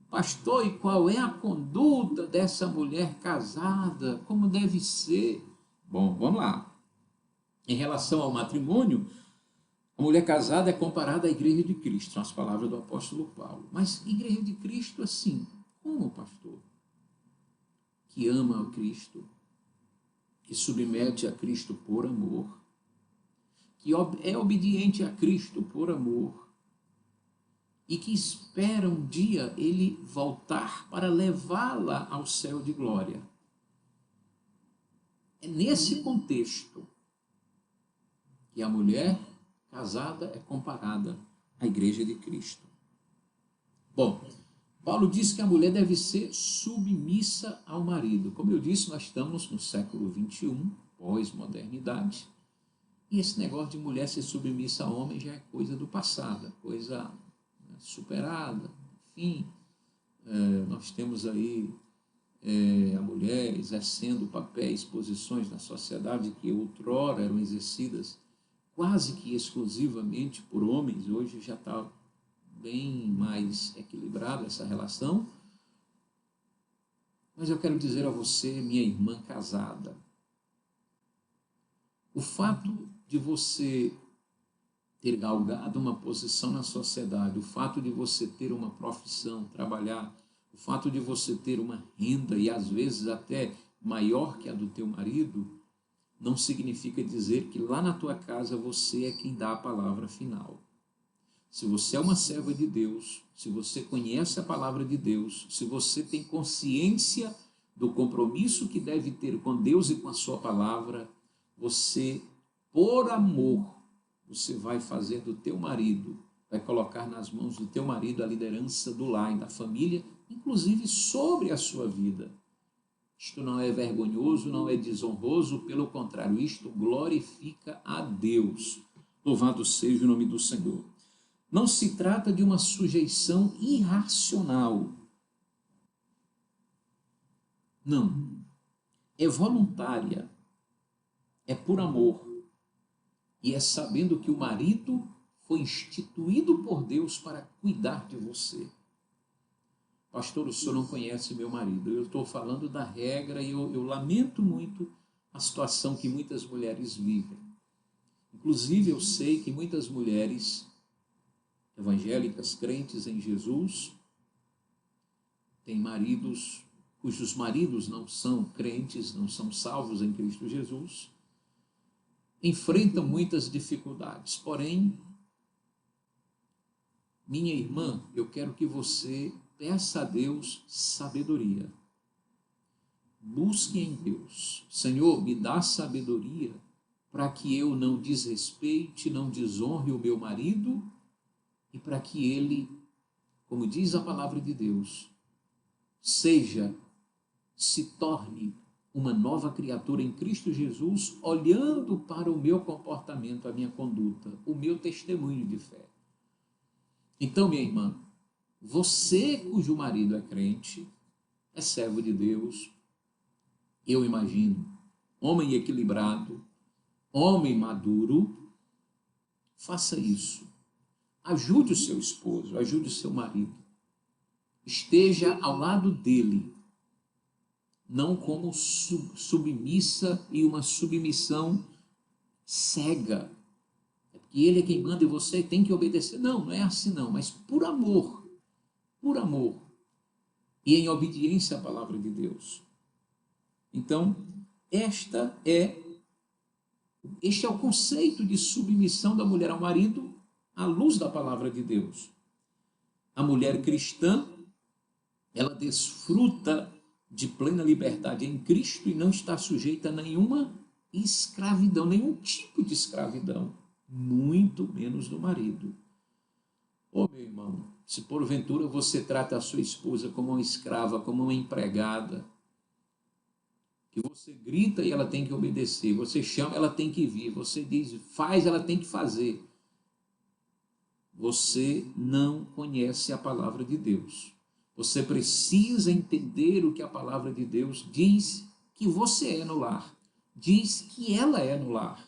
Pastor, e qual é a conduta dessa mulher casada? Como deve ser? Bom, vamos lá. Em relação ao matrimônio, a mulher casada é comparada à igreja de Cristo, são as palavras do apóstolo Paulo. Mas igreja de Cristo, assim, como, pastor? Que ama a Cristo, que submete a Cristo por amor, que é obediente a Cristo por amor e que espera um dia ele voltar para levá-la ao céu de glória. É nesse contexto que a mulher casada é comparada à igreja de Cristo. Bom, Paulo diz que a mulher deve ser submissa ao marido. Como eu disse, nós estamos no século XXI, pós-modernidade, e esse negócio de mulher ser submissa ao homem já é coisa do passado, coisa superada. Enfim, nós temos aí a mulher exercendo papéis, posições na sociedade que outrora eram exercidas quase que exclusivamente por homens. Hoje já está bem mais equilibrada essa relação. Mas eu quero dizer a você, minha irmã casada, o fato de você ter galgado uma posição na sociedade, o fato de você ter uma profissão, trabalhar, o fato de você ter uma renda e às vezes até maior que a do teu marido, não significa dizer que lá na tua casa você é quem dá a palavra final. Se você é uma serva de Deus, se você conhece a palavra de Deus, se você tem consciência do compromisso que deve ter com Deus e com a sua palavra, você, por amor, você vai fazer do teu marido, vai colocar nas mãos do teu marido a liderança do lar e da família, inclusive sobre a sua vida. Isto não é vergonhoso, não é desonroso, pelo contrário, isto glorifica a Deus. Louvado seja o nome do Senhor. Não se trata de uma sujeição irracional. Não. É voluntária. É por amor. E é sabendo que o marido foi instituído por Deus para cuidar de você. Pastor, o senhor não conhece meu marido. Eu estou falando da regra e eu lamento muito a situação que muitas mulheres vivem. Inclusive, eu sei que muitas mulheres evangélicas, crentes em Jesus, têm maridos cujos maridos não são crentes, não são salvos em Cristo Jesus, enfrentam muitas dificuldades. Porém, minha irmã, eu quero que você peça a Deus sabedoria. Busque em Deus. Senhor, me dá sabedoria para que eu não desrespeite, não desonre o meu marido e para que ele, como diz a palavra de Deus, se torne uma nova criatura em Cristo Jesus, olhando para o meu comportamento, a minha conduta, o meu testemunho de fé. Então, minha irmã, você cujo marido é crente, é servo de Deus, eu imagino, homem equilibrado, homem maduro, faça isso. Ajude o seu esposo, ajude o seu marido. Esteja ao lado dele, não como submissa e uma submissão cega. É porque ele é quem manda e você tem que obedecer. Não, não é assim não, mas por amor e em obediência à palavra de Deus. Então, este é o conceito de submissão da mulher ao marido à luz da palavra de Deus. A mulher cristã, ela desfruta de plena liberdade em Cristo e não está sujeita a nenhuma escravidão, nenhum tipo de escravidão, muito menos do marido. Ô meu irmão, se porventura você trata a sua esposa como uma escrava, como uma empregada, que você grita e ela tem que obedecer, você chama, ela tem que vir, você diz, faz, ela tem que fazer, você não conhece a palavra de Deus. Você precisa entender o que a palavra de Deus diz que você é no lar, diz que ela é no lar.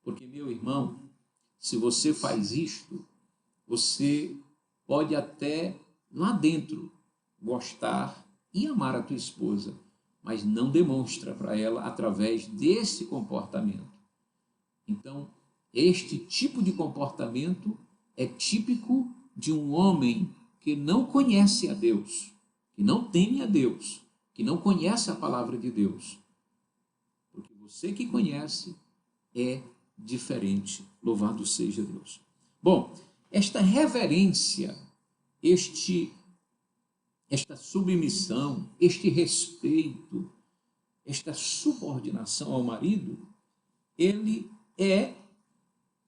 Porque, meu irmão, se você faz isto, você pode até lá dentro gostar e amar a tua esposa, mas não demonstra para ela através desse comportamento. Então, este tipo de comportamento é típico de um homem que não conhece a Deus, que não teme a Deus, que não conhece a palavra de Deus. Porque você que conhece é diferente. Louvado seja Deus. Bom, esta reverência, esta submissão, este respeito, esta subordinação ao marido, ele é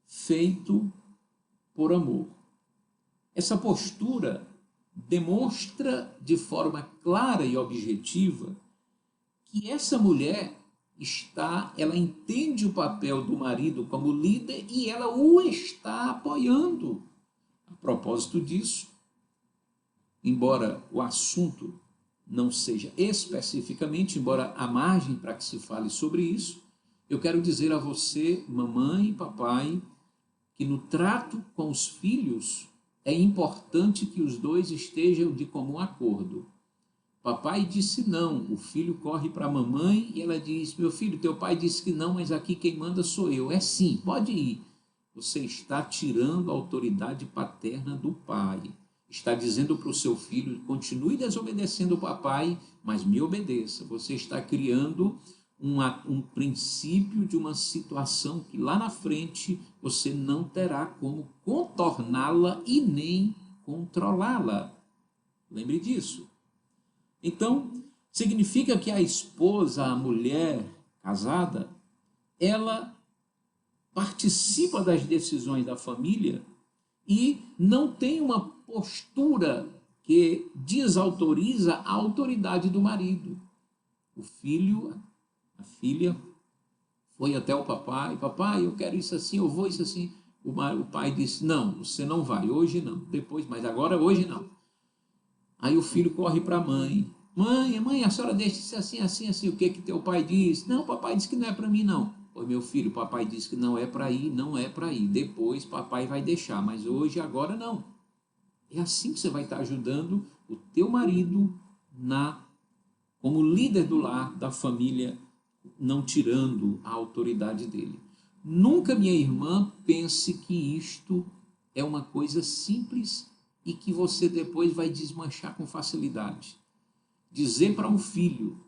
feito por amor. Essa postura demonstra de forma clara e objetiva que essa mulher ela entende o papel do marido como líder e ela o está apoiando. A propósito disso, embora o assunto não seja especificamente, embora há margem para que se fale sobre isso, eu quero dizer a você, mamãe e papai, que no trato com os filhos é importante que os dois estejam de comum acordo. Papai disse não, o filho corre para a mamãe e ela diz, meu filho, teu pai disse que não, mas aqui quem manda sou eu. É sim, pode ir. Você está tirando a autoridade paterna do pai. Está dizendo para o seu filho, continue desobedecendo o papai, mas me obedeça. Você está criando um princípio de uma situação que lá na frente você não terá como contorná-la e nem controlá-la. Lembre disso. Então, significa que a esposa, a mulher casada, ela participa das decisões da família e não tem uma postura que desautoriza a autoridade do marido. O filho, a filha, foi até o papai, papai, eu quero isso assim, eu vou isso assim. O pai disse, não, você não vai, hoje não, depois, mas agora hoje não. Aí o filho corre para a mãe. Mãe, a senhora deixa isso assim, assim, assim. O que teu pai diz? Não, papai disse que não é para mim, não. Pois, meu filho, papai disse que não é para ir, não é para ir. Depois papai vai deixar, mas hoje, agora não. É assim que você vai estar ajudando o teu marido como líder do lar, da família, não tirando a autoridade dele. Nunca, minha irmã, pense que isto é uma coisa simples e que você depois vai desmanchar com facilidade. Dizer para um filho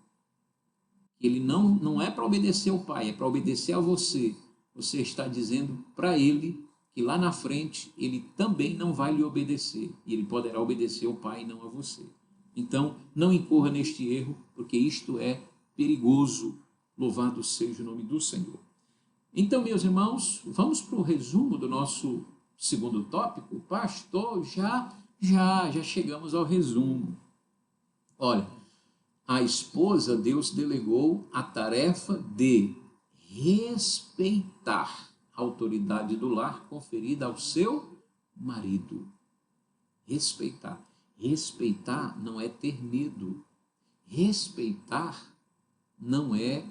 que ele não é para obedecer ao pai, é para obedecer a você. Você está dizendo para ele que lá na frente ele também não vai lhe obedecer. E ele poderá obedecer ao pai e não a você. Então, não incorra neste erro, porque isto é perigoso. Louvado seja o nome do Senhor. Então, meus irmãos, vamos para o resumo do nosso segundo tópico. Pastor, já chegamos ao resumo. Olha, a esposa, Deus delegou a tarefa de respeitar a autoridade do lar conferida ao seu marido. Respeitar. Respeitar não é ter medo. Respeitar não é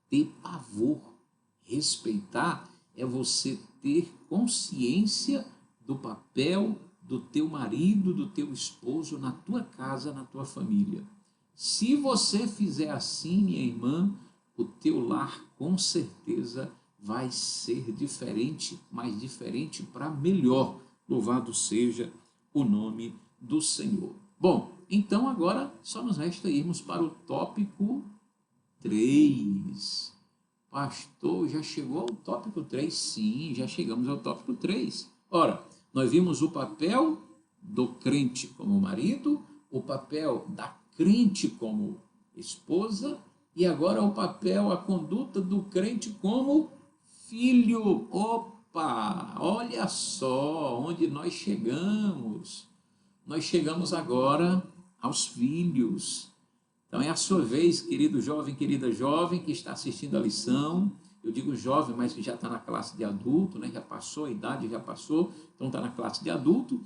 ter pavor. Respeitar é você ter consciência do papel do teu marido, do teu esposo na tua casa, na tua família. Se você fizer assim, minha irmã, o teu lar com certeza vai ser diferente, mas diferente para melhor. Louvado seja o nome do Senhor. Bom, então agora só nos resta irmos para o tópico 3. Pastor, já chegou ao tópico 3? Sim, já chegamos ao tópico 3. Ora, nós vimos o papel do crente como marido, o papel da crente como esposa e agora o papel, a conduta do crente como filho. Opa, olha só onde nós chegamos. Nós chegamos agora aos filhos. Então é a sua vez, querido jovem, querida jovem, que está assistindo a lição. Eu digo jovem, mas que já está na classe de adulto, né? Já passou, a idade já passou, então está na classe de adulto.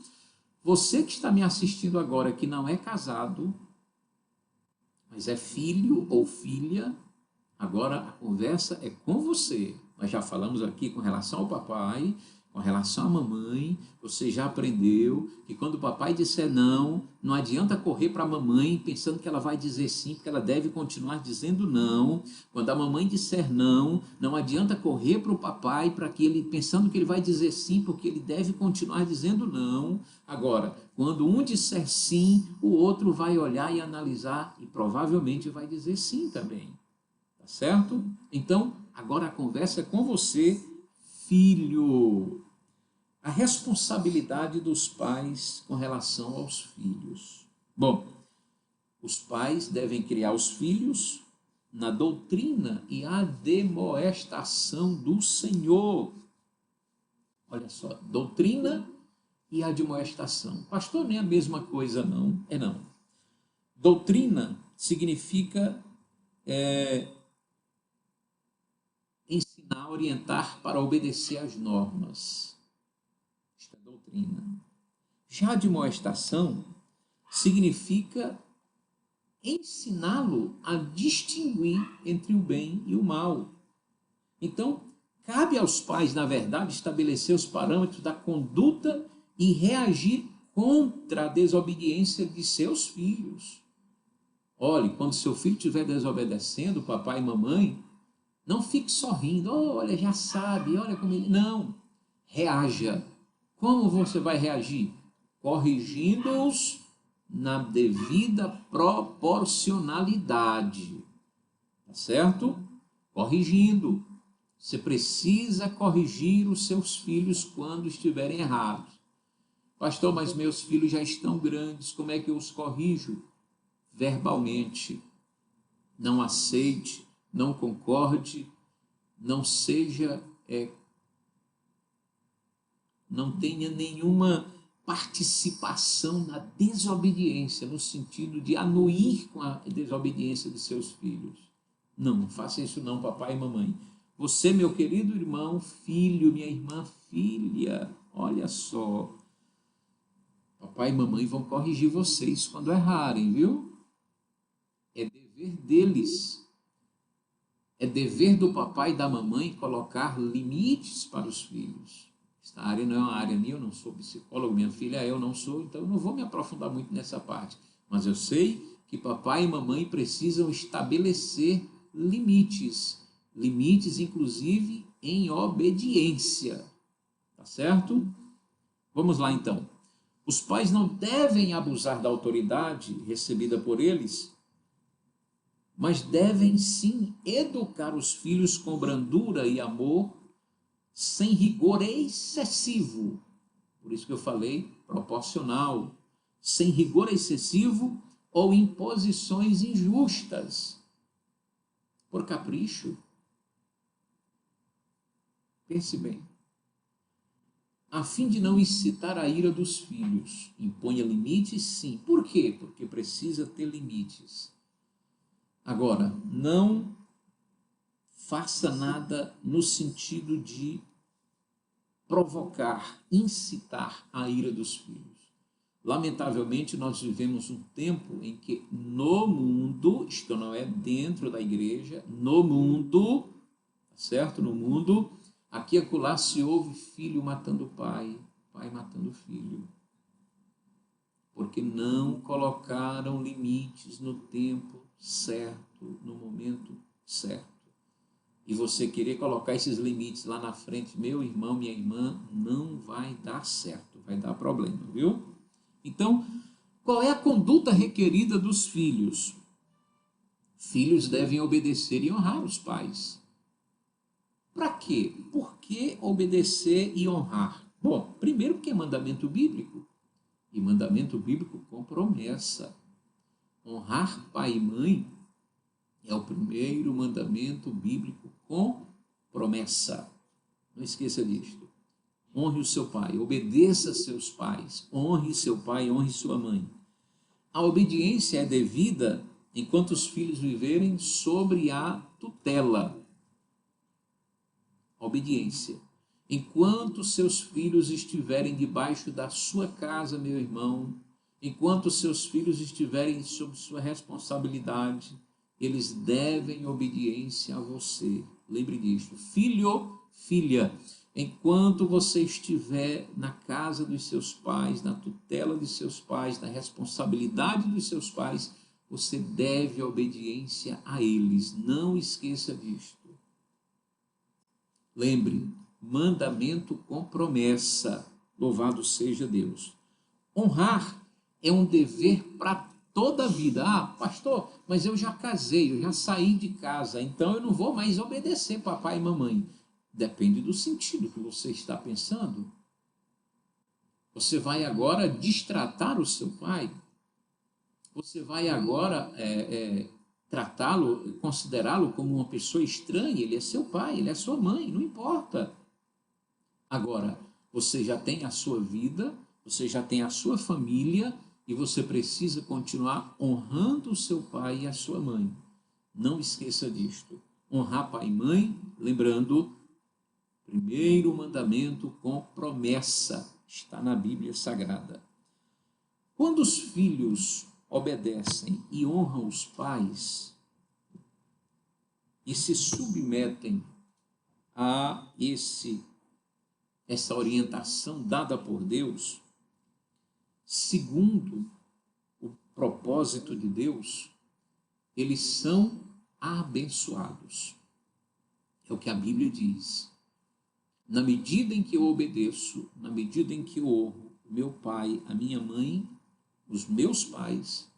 Você que está me assistindo agora, que não é casado, mas é filho ou filha, agora a conversa é com você. Nós já falamos aqui com relação ao papai, com relação à mamãe, você já aprendeu que quando o papai disser não, não adianta correr para a mamãe pensando que ela vai dizer sim, porque ela deve continuar dizendo não. Quando a mamãe disser não, não adianta correr para o papai para que ele pensando que ele vai dizer sim, porque ele deve continuar dizendo não. Agora, quando um disser sim, o outro vai olhar e analisar e provavelmente vai dizer sim também. Tá certo? Então, agora a conversa é com você, filho. A responsabilidade dos pais com relação aos filhos. Bom, os pais devem criar os filhos na doutrina e admoestação do Senhor. Olha só, doutrina e admoestação. Pastor, não é a mesma coisa, não. É não. Doutrina significa ensinar, orientar para obedecer às normas. Isto é doutrina. Já admoestação significa ensiná-lo a distinguir entre o bem e o mal. Então, cabe aos pais, na verdade, estabelecer os parâmetros da conduta e reagir contra a desobediência de seus filhos. Olhe, quando seu filho estiver desobedecendo, papai e mamãe, não fique sorrindo. Oh, olha, já sabe, olha como ele... Não, reaja. Como você vai reagir? Corrigindo-os na devida proporcionalidade. Tá certo? Corrigindo. Você precisa corrigir os seus filhos quando estiverem errados. Pastor, mas meus filhos já estão grandes, como é que eu os corrijo? Verbalmente. Não aceite, não concorde, não seja, não tenha nenhuma participação na desobediência, no sentido de anuir com a desobediência de seus filhos. Não faça isso não, papai e mamãe. Você, meu querido irmão, filho, minha irmã, filha, olha só. Papai e mamãe vão corrigir vocês quando errarem, viu? É dever deles. É dever do papai e da mamãe colocar limites para os filhos. Esta área não é uma área minha, eu não sou psicólogo, minha filha eu não sou, então eu não vou me aprofundar muito nessa parte. Mas eu sei que papai e mamãe precisam estabelecer limites. Limites, inclusive, em obediência. Tá certo? Vamos lá, então. Os pais não devem abusar da autoridade recebida por eles, mas devem, sim, educar os filhos com brandura e amor, sem rigor excessivo. Por isso que eu falei proporcional. Sem rigor excessivo ou imposições injustas. Por capricho. Pense bem. A fim de não incitar a ira dos filhos, imponha limites, sim. Por quê? Porque precisa ter limites. Agora, não faça nada no sentido de provocar, incitar a ira dos filhos. Lamentavelmente, nós vivemos um tempo em que no mundo, isto não é dentro da igreja, no mundo, certo? No mundo, aqui e acolá se ouve filho matando pai, pai matando filho. Porque não colocaram limites no tempo certo, no momento certo. E você querer colocar esses limites lá na frente, meu irmão, minha irmã, não vai dar certo, vai dar problema, viu? Então, qual é a conduta requerida dos filhos? Filhos devem obedecer e honrar os pais. Para quê? Por que obedecer e honrar? Bom, primeiro porque é mandamento bíblico. E mandamento bíblico com promessa. Honrar pai e mãe é o primeiro mandamento bíblico com promessa. Não esqueça disto. Honre o seu pai, obedeça a seus pais, honre seu pai, honre sua mãe. A obediência é devida enquanto os filhos viverem sobre a tutela. Obediência. Enquanto seus filhos estiverem debaixo da sua casa, meu irmão, enquanto seus filhos estiverem sob sua responsabilidade, eles devem obediência a você. Lembre disso. Filho, filha, enquanto você estiver na casa dos seus pais, na tutela de seus pais, na responsabilidade dos seus pais, você deve a obediência a eles. Não esqueça disto. Lembre, mandamento com promessa. Louvado seja Deus. Honrar é um dever para toda a vida. Ah, pastor, mas eu já casei, eu já saí de casa, então eu não vou mais obedecer papai e mamãe. Depende do sentido que você está pensando. Você vai agora destratar o seu pai? Você vai agora tratá-lo, considerá-lo como uma pessoa estranha? Ele é seu pai, ele é sua mãe, não importa. Agora, Você já tem a sua vida, você já tem a sua família e você precisa continuar honrando o seu pai e a sua mãe. Não esqueça disto. Honrar pai e mãe, lembrando, primeiro mandamento com promessa, está na Bíblia Sagrada. Quando os filhos obedecem e honram os pais e se submetem a essa orientação dada por Deus, segundo o propósito de Deus, eles são abençoados. É o que a Bíblia diz. Na medida em que eu obedeço, na medida em que eu honro meu pai, a minha mãe, os meus pais,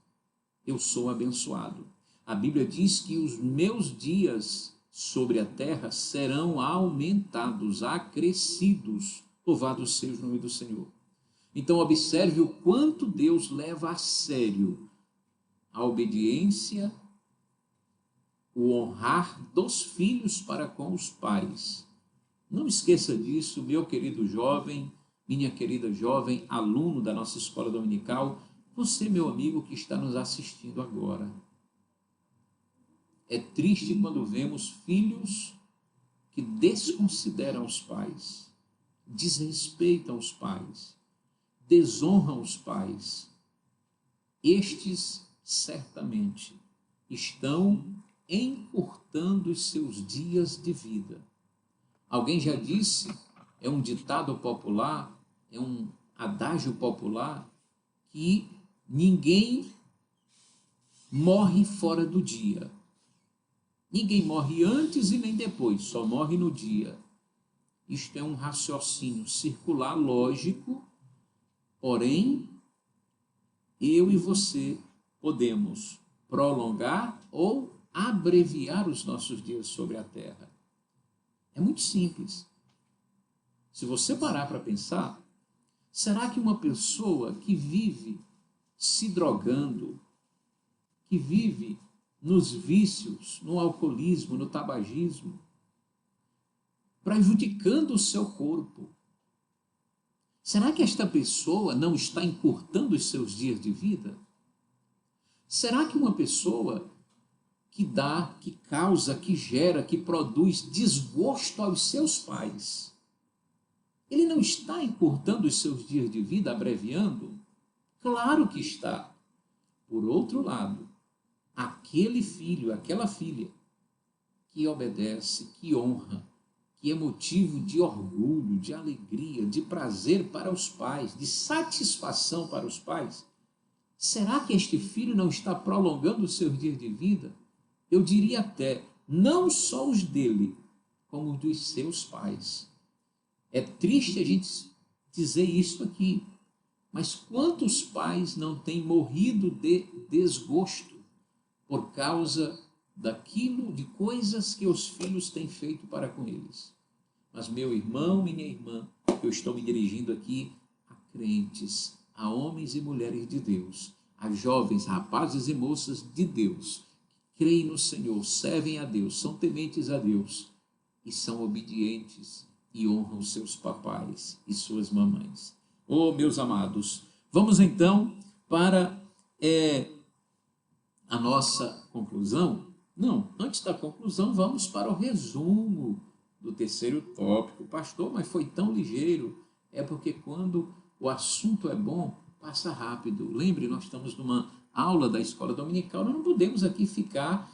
eu sou abençoado. A Bíblia diz que os meus dias sobre a terra serão aumentados, acrescidos. Louvado seja o nome do Senhor. Então observe o quanto Deus leva a sério a obediência, o honrar dos filhos para com os pais. Não esqueça disso, meu querido jovem, minha querida jovem, aluno da nossa escola dominical, você, meu amigo, que está nos assistindo agora. É triste quando vemos filhos que desconsideram os pais, desrespeitam os pais, desonram os pais. Estes, certamente, estão encurtando os seus dias de vida. Alguém já disse, é um ditado popular, é um adágio popular, que ninguém morre fora do dia. Ninguém morre antes e nem depois, só morre no dia. Isto é um raciocínio circular, lógico, porém, eu e você podemos prolongar ou abreviar os nossos dias sobre a terra. É muito simples. Se você parar para pensar, será que uma pessoa que vive se drogando, que vive nos vícios, no alcoolismo, no tabagismo, prejudicando o seu corpo, será que esta pessoa não está encurtando os seus dias de vida? Será que uma pessoa que dá, que causa, que gera, que produz desgosto aos seus pais, ele não está encurtando os seus dias de vida, abreviando? Claro que está. Por outro lado, aquele filho, aquela filha que obedece, que honra, que é motivo de orgulho, de alegria, de prazer para os pais, de satisfação para os pais, será que este filho não está prolongando os seus dias de vida? Eu diria até, não só os dele, como os dos seus pais. É triste a gente dizer isso aqui, mas quantos pais não têm morrido de desgosto por causa daquilo, de coisas que os filhos têm feito para com eles? Mas, meu irmão, minha irmã, eu estou me dirigindo aqui a crentes, a homens e mulheres de Deus, a jovens, rapazes e moças de Deus, que creem no Senhor, servem a Deus, são tementes a Deus e são obedientes e honram seus papais e suas mamães. Oh, meus amados, vamos então para a nossa conclusão? Não, antes da conclusão, vamos para o resumo do terceiro tópico. Pastor, mas foi tão ligeiro. É porque quando o assunto é bom, passa rápido. Lembre, nós estamos numa aula da escola dominical, nós não podemos aqui ficar,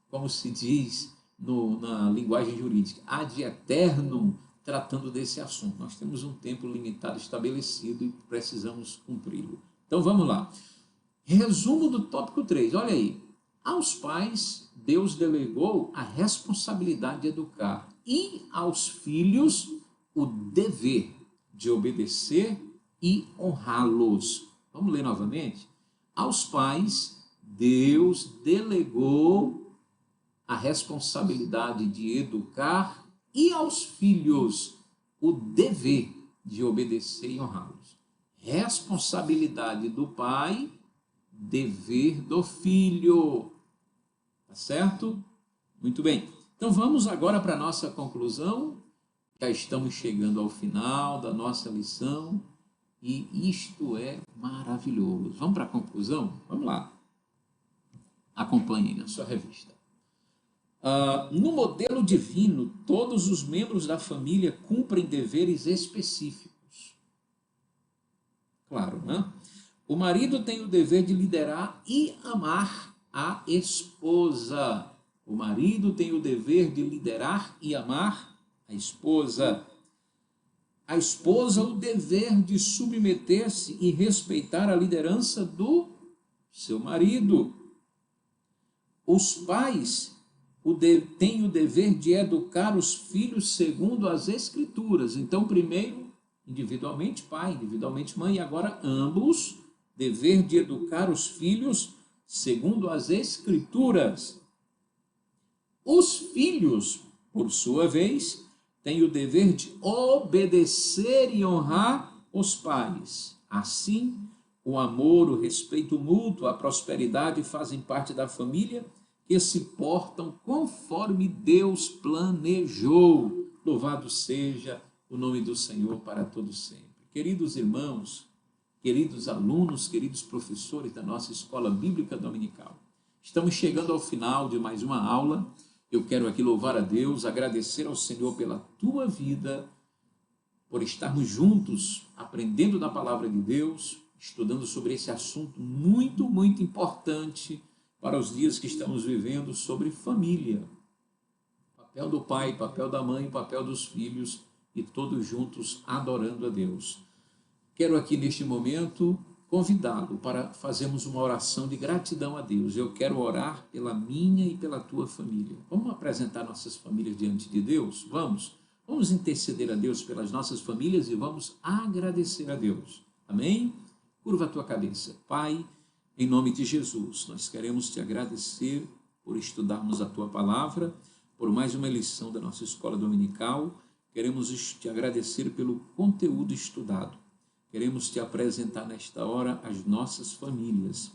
como se diz na linguagem jurídica, ad eternum, tratando desse assunto. Nós temos um tempo limitado estabelecido e precisamos cumpri-lo. Então vamos lá. Resumo do tópico 3, olha aí. Aos pais, Deus delegou a responsabilidade de educar e aos filhos o dever de obedecer e honrá-los. Vamos ler novamente? Aos pais, Deus delegou a responsabilidade de educar e aos filhos o dever de obedecer e honrá-los. Responsabilidade do pai, dever do filho. Tá certo? Muito bem. Então vamos agora para a nossa conclusão. Já estamos chegando ao final da nossa lição e isto é maravilhoso. Vamos para a conclusão? Vamos lá. Acompanhem na sua revista. No modelo divino, todos os membros da família cumprem deveres específicos. Claro, né? O marido tem o dever de liderar e amar a esposa. O marido tem o dever de liderar e amar a esposa. A esposa, o dever de submeter-se e respeitar a liderança do seu marido. Os pais têm o dever de educar os filhos segundo as Escrituras. Então, primeiro, individualmente pai, individualmente mãe, e agora ambos, dever de educar os filhos segundo as Escrituras. Os filhos, por sua vez, têm o dever de obedecer e honrar os pais. Assim, o amor, o respeito mútuo, a prosperidade fazem parte da família que se portam conforme Deus planejou. Louvado seja o nome do Senhor para todo sempre. Queridos irmãos, queridos alunos, queridos professores da nossa Escola Bíblica Dominical, estamos chegando ao final de mais uma aula. Eu quero aqui louvar a Deus, agradecer ao Senhor pela tua vida, por estarmos juntos, aprendendo da palavra de Deus, estudando sobre esse assunto muito, muito importante para os dias que estamos vivendo, sobre família. Papel do pai, papel da mãe, papel dos filhos, e todos juntos adorando a Deus. Quero aqui neste momento convidá-lo para fazermos uma oração de gratidão a Deus. Eu quero orar pela minha e pela tua família. Vamos apresentar nossas famílias diante de Deus? Vamos interceder a Deus pelas nossas famílias e vamos agradecer a Deus. Amém? Curva a tua cabeça. Pai, em nome de Jesus, nós queremos te agradecer por estudarmos a tua palavra, por mais uma lição da nossa escola dominical. Queremos te agradecer pelo conteúdo estudado. Queremos te apresentar nesta hora as nossas famílias,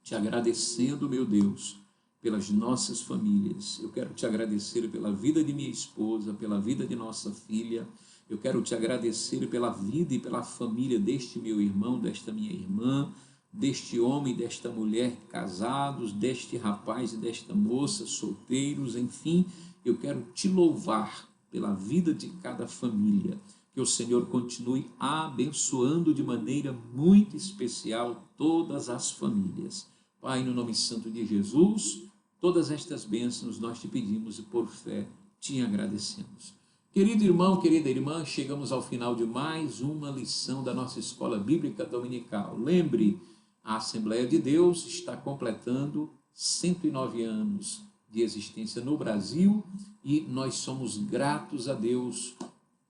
te agradecendo, meu Deus, pelas nossas famílias. Eu quero te agradecer pela vida de minha esposa, pela vida de nossa filha. Eu quero te agradecer pela vida e pela família deste meu irmão, desta minha irmã, deste homem e desta mulher casados, deste rapaz e desta moça solteiros, enfim. Eu quero te louvar pela vida de cada família. Que o Senhor continue abençoando de maneira muito especial todas as famílias. Pai, no nome santo de Jesus, todas estas bênçãos nós te pedimos e por fé te agradecemos. Querido irmão, querida irmã, chegamos ao final de mais uma lição da nossa Escola Bíblica Dominical. Lembre, a Assembleia de Deus está completando 109 anos de existência no Brasil e nós somos gratos a Deus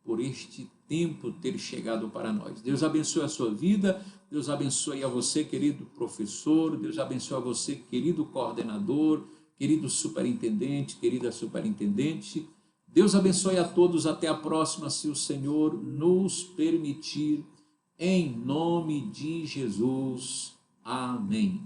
por este tempo ter chegado para nós. Deus abençoe a sua vida, Deus abençoe a você, querido professor, Deus abençoe a você, querido coordenador, querido superintendente, querida superintendente. Deus abençoe a todos, até a próxima, se o Senhor nos permitir, em nome de Jesus. Amém.